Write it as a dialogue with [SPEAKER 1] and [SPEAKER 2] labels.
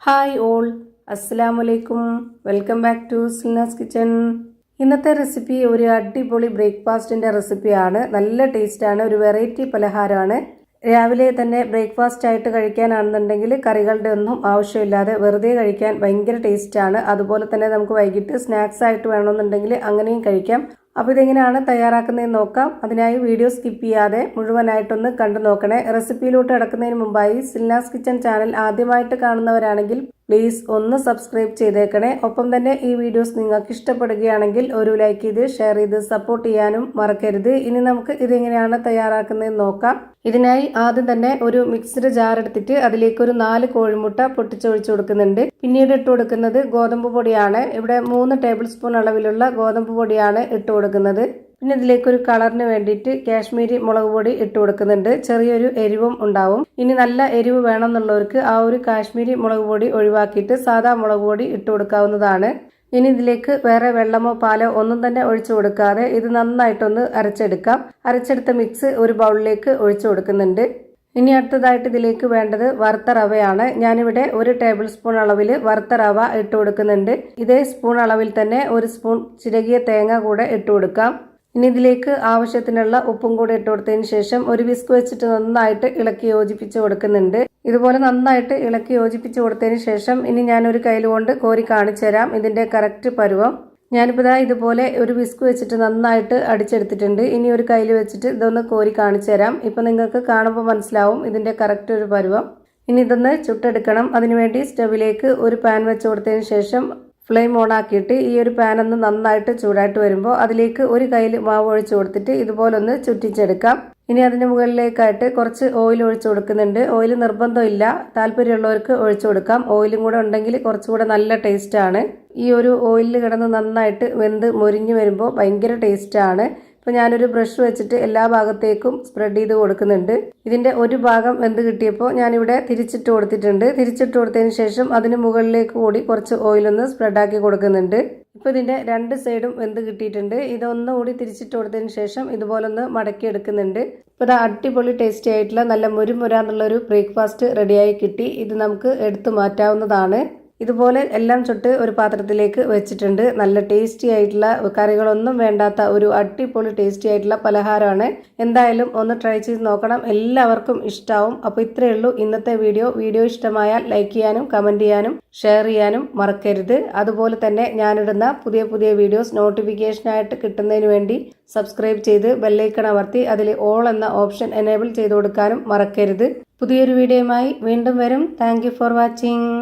[SPEAKER 1] Hi all, അസ്സലാമലൈക്കും. Welcome back to Silnas kitchen. ഇന്നത്തെ recipe ഒരു അടിപൊളി ബ്രേക്ക്ഫാസ്റ്റിൻ്റെ റെസിപ്പിയാണ്. നല്ല ടേസ്റ്റാണ്, ഒരു വെറൈറ്റി പലഹാരമാണ്. രാവിലെ തന്നെ ബ്രേക്ക്ഫാസ്റ്റ് ആയിട്ട് കഴിക്കാനാണെന്നുണ്ടെങ്കിൽ കറികളുടെ ഒന്നും ആവശ്യമില്ലാതെ വെറുതെ കഴിക്കാൻ ഭയങ്കര ടേസ്റ്റാണ്. അതുപോലെ തന്നെ നമുക്ക് വൈകിട്ട് സ്നാക്സ് ആയിട്ട് വേണമെന്നുണ്ടെങ്കിൽ അങ്ങനെയും കഴിക്കാം. അപ്പോൾ ഇതെങ്ങനെയാണ് തയ്യാറാക്കുന്നതെന്ന് നോക്കാം. അതിനായി വീഡിയോ സ്കിപ്പ് ചെയ്യാതെ മുഴുവനായിട്ടൊന്ന് കണ്ടു നോക്കണേ. റെസിപ്പിയിലോട്ട് കിടക്കുന്നതിന് മുമ്പായി സിൽനാസ് കിച്ചൺ ചാനൽ ആദ്യമായിട്ട് കാണുന്നവരാണെങ്കിൽ പ്ലീസ് ഒന്ന് സബ്സ്ക്രൈബ് ചെയ്തേക്കണേ. ഒപ്പം തന്നെ ഈ വീഡിയോസ് നിങ്ങൾക്ക് ഇഷ്ടപ്പെടുകയാണെങ്കിൽ ഒരു ലൈക്ക് ചെയ്ത് ഷെയർ ചെയ്ത് സപ്പോർട്ട് ചെയ്യാനും മറക്കരുത്. ഇനി നമുക്ക് ഇതെങ്ങനെയാണ് തയ്യാറാക്കുന്നതെന്ന് നോക്കാം. ഇതിനായി ആദ്യം തന്നെ ഒരു മിക്സിഡ് ജാർ എടുത്തിട്ട് അതിലേക്ക് ഒരു 4 കോഴിമുട്ട പൊട്ടിച്ചൊഴിച്ചു കൊടുക്കുന്നുണ്ട്. പിന്നീട് ഇട്ട് കൊടുക്കുന്നത് ഗോതമ്പ് പൊടിയാണ്. ഇവിടെ 3 ടേബിൾ സ്പൂൺ അളവിലുള്ള ഗോതമ്പ് പൊടിയാണ് ഇട്ട് കൊടുക്കുന്നത്. പിന്നെ ഇതിലേക്കൊരു കളറിന് വേണ്ടിയിട്ട് കാശ്മീരി മുളക് പൊടി ഇട്ട് കൊടുക്കുന്നുണ്ട്. ചെറിയൊരു എരിവും ഉണ്ടാവും. ഇനി നല്ല എരിവ് വേണമെന്നുള്ളവർക്ക് ആ ഒരു കാശ്മീരി മുളക് പൊടി ഒഴിവാക്കിയിട്ട് സാധാ മുളക് പൊടി ഇട്ട് കൊടുക്കാവുന്നതാണ്. ഇനി ഇതിലേക്ക് വേറെ വെള്ളമോ പാലോ ഒന്നും തന്നെ ഒഴിച്ചു കൊടുക്കാതെ ഇത് നന്നായിട്ടൊന്ന് അരച്ചെടുക്കാം. അരച്ചെടുത്ത മിക്സ് ഒരു ബൗളിലേക്ക് ഒഴിച്ചു കൊടുക്കുന്നുണ്ട്. ഇനി അടുത്തതായിട്ട് ഇതിലേക്ക് വേണ്ടത് വറുത്ത റവയാണ്. ഞാനിവിടെ 1 ടേബിൾ സ്പൂൺ അളവിൽ വറുത്ത റവ ഇട്ട് കൊടുക്കുന്നുണ്ട്. ഇതേ സ്പൂൺ അളവിൽ തന്നെ 1 സ്പൂൺ ചിരകിയ തേങ്ങ കൂടെ ഇട്ട് കൊടുക്കാം. ഇനി ഇതിലേക്ക് ആവശ്യത്തിനുള്ള ഉപ്പും കൂടെ ഇട്ട് കൊടുത്തതിന് ശേഷം ഒരു വിസ്ക് വെച്ചിട്ട് നന്നായിട്ട് ഇളക്കി യോജിപ്പിച്ച് കൊടുക്കുന്നുണ്ട്. ഇതുപോലെ നന്നായിട്ട് ഇളക്കി യോജിപ്പിച്ച് കൊടുത്തതിന് ശേഷം ഇനി ഞാനൊരു കയ്യിൽ കൊണ്ട് കോരി കാണിച്ചു തരാം ഇതിൻ്റെ കറക്റ്റ് പരുവം. ഞാനിപ്പോൾ ഇതുപോലെ ഒരു വിസ്ക് വെച്ചിട്ട് നന്നായിട്ട് അടിച്ചെടുത്തിട്ടുണ്ട്. ഇനി ഒരു കയ്യിൽ വെച്ചിട്ട് ഇതൊന്ന് കോരി കാണിച്ചു തരാം. ഇപ്പം നിങ്ങൾക്ക് കാണുമ്പോൾ മനസ്സിലാവും ഇതിൻ്റെ കറക്റ്റ് ഒരു പരുവം. ഇനി ഇതൊന്ന് ചുട്ടെടുക്കണം. അതിനുവേണ്ടി സ്റ്റവിലേക്ക് ഒരു പാൻ വെച്ച് കൊടുത്തതിന് ശേഷം ഫ്ലെയിം ഓൺ ആക്കിയിട്ട് ഈ ഒരു പാൻ ഒന്ന് നന്നായിട്ട് ചൂടായിട്ട് വരുമ്പോൾ അതിലേക്ക് ഒരു കയ്യിൽ മാവ് ഒഴിച്ചു കൊടുത്തിട്ട് ഇതുപോലൊന്ന് ചുറ്റിച്ചെടുക്കാം. ഇനി അതിന് മുകളിലേക്കായിട്ട് കുറച്ച് ഓയിൽ ഒഴിച്ചു കൊടുക്കുന്നുണ്ട്. ഓയിൽ നിർബന്ധമില്ല, താല്പര്യമുള്ളവർക്ക് ഒഴിച്ചു കൊടുക്കാം. ഓയിലും കൂടെ ഉണ്ടെങ്കിൽ കുറച്ചുകൂടെ നല്ല ടേസ്റ്റാണ്. ഈ ഒരു ഓയിലിൽ കിടന്ന് നന്നായിട്ട് വെന്ത് മൊരിഞ്ഞ് വരുമ്പോൾ ഭയങ്കര ടേസ്റ്റാണ്. ഇപ്പോൾ ഞാനൊരു ബ്രഷ് വെച്ചിട്ട് എല്ലാ ഭാഗത്തേക്കും സ്പ്രെഡ് ചെയ്ത് കൊടുക്കുന്നുണ്ട്. ഇതിൻ്റെ ഒരു ഭാഗം വെന്ത് കിട്ടിയപ്പോൾ ഞാനിവിടെ തിരിച്ചിട്ട് കൊടുത്തിട്ടുണ്ട്. തിരിച്ചിട്ട് കൊടുത്തതിന് ശേഷം അതിന് മുകളിലേക്ക് കൂടി കുറച്ച് ഓയിലൊന്ന് സ്പ്രെഡാക്കി കൊടുക്കുന്നുണ്ട്. ഇപ്പോൾ ഇതിൻ്റെ 2 സൈഡും വെന്ത് കിട്ടിയിട്ടുണ്ട്. ഇതൊന്നുകൂടി തിരിച്ചിട്ട് കൊടുത്തതിന് ശേഷം ഇതുപോലൊന്ന് മടക്കി എടുക്കുന്നുണ്ട്. ഇപ്പോൾ ഇത് അടിപൊളി ടേസ്റ്റി ആയിട്ടുള്ള നല്ല മുരുമുരാന്നുള്ളൊരു ബ്രേക്ക്ഫാസ്റ്റ് റെഡിയായി കിട്ടി. ഇത് നമുക്ക് എടുത്തു മാറ്റാവുന്നതാണ്. ഇതുപോലെ എല്ലാം ചുട്ട് ഒരു പാത്രത്തിലേക്ക് വെച്ചിട്ടുണ്ട്. നല്ല ടേസ്റ്റി ആയിട്ടുള്ള കറികളൊന്നും വേണ്ടാത്ത ഒരു അടിപൊളി ടേസ്റ്റി ആയിട്ടുള്ള പലഹാരമാണ്. എന്തായാലും ഒന്ന് ട്രൈ ചെയ്ത് നോക്കണം, എല്ലാവർക്കും ഇഷ്ടമാവും. അപ്പോൾ ഇത്രയേ ഉള്ളൂ ഇന്നത്തെ വീഡിയോ ഇഷ്ടമായാൽ ലൈക്ക് ചെയ്യാനും കമൻറ്റ് ചെയ്യാനും ഷെയർ ചെയ്യാനും മറക്കരുത്. അതുപോലെ തന്നെ ഞാനിടുന്ന പുതിയ വീഡിയോസ് നോട്ടിഫിക്കേഷനായിട്ട് കിട്ടുന്നതിന് വേണ്ടി സബ്സ്ക്രൈബ് ചെയ്ത് ബെല്ലൈക്കൺ അമർത്തി അതിൽ ഓൾ എന്ന ഓപ്ഷൻ എനേബിൾ ചെയ്ത് കൊടുക്കാനും മറക്കരുത്. പുതിയൊരു വീഡിയോയുമായി വീണ്ടും വരും. Thank you for watching.